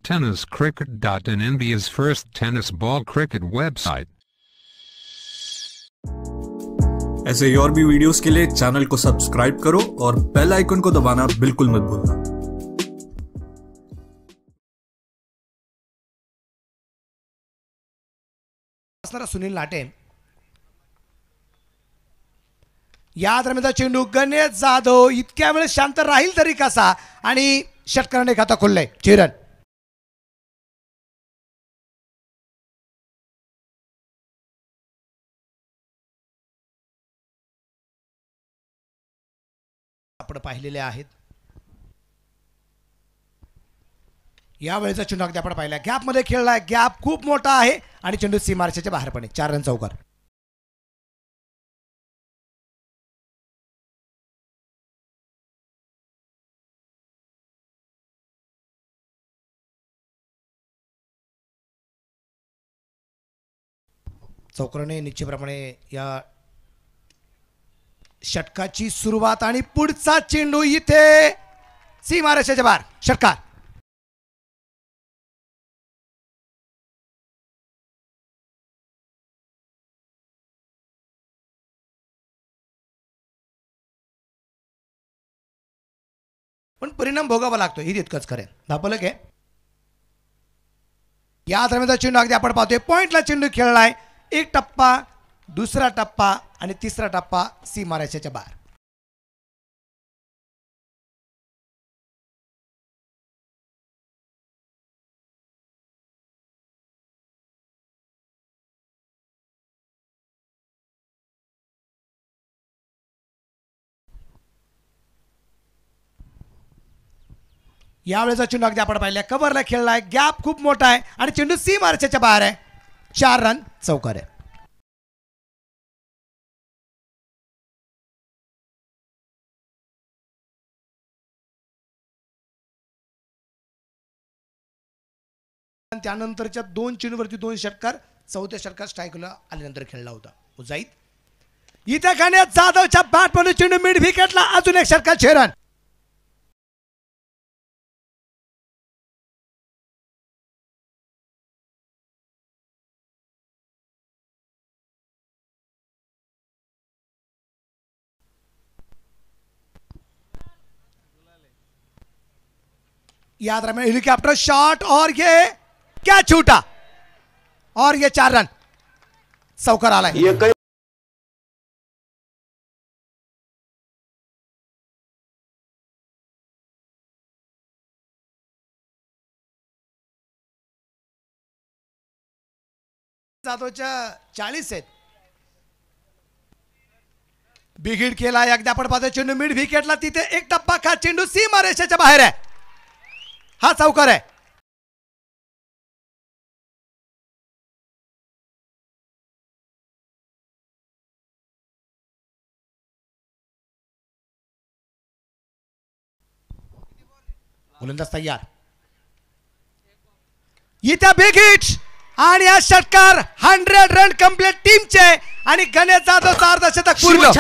TennisCricket.in, India's first tennis ball cricket website. ऐसे और भी वीडियोस के लिए चैनल को सब्सक्राइब करो और बेल आइकन को दबाना बिल्कुल मत भूलना। सुनील लाटे या दरम्यानचा चेंडू गणेश जाधव इतक्या वेळ शांत राहील तरी कसा आणि षटकाराने खाता खोलले चिरण आपण पाहिलेले आहेत। या वेळेचा चेंडू अगदी आपण पाहिला गॅप मध्ये खेळलाय, गॅप खूप मोठा आहे आणि चेंडू सीमारेषेच्या बाहेर पडे 4 रन चौकार। चौकरने निश्चितप्रमाणे या षटकाची सुरुवात आणि पुढचा चेंडू इथे सीमारेषेच्या बाहेर षटकार। पण परिणाम भोगावा लागतो हे तितकंच खरं धापलक आहे। या दरम्यानचा चेंडू अगदी आपण पाहतोय पॉइंटला चेंडू खेळलाय, एक टप्पा, दुसरा टप्पा आणि तिसरा टप्पा सीमारेषेच्या बाहेर। यावेळेचा चेंडू अगदी आपण पाहिला कव्हरला खेळलाय, गॅप खूप मोठा आहे आणि चेंडू सीमारेषेच्या बाहेर आहे, 4 रन चौकार आहे। त्यानंतरच्या 2 चेंडूवरती 2 षटकार, चौथ्या षटकार स्ट्राईकला आल्यानंतर खेळला होता उजाईत। इथे गणेश जाधवच्या बॅट मधून चेंडू मिड विकेटला, अजून एक षटकार 6 रन। याद रहे हेलीकॉप्टर शॉट और ये क्या छूटा और ये 4 रन चौकार आला है। जाधवच्या 40 आहेत, बिग हिट केला, एकदा आपण पाहतो चेंडू मिड विकेटला, तिथे एक टप्पा खा, चेंडू सीमारेषेच्या बाहेर आहे, हा चौकार आहे। गोलंदाज तयार, इथे बिग हिट आणि हा षटकार 100 रन कंप्लीट टीमचे आणि गणेश जाधवचा अर्धशतक पूर्ण।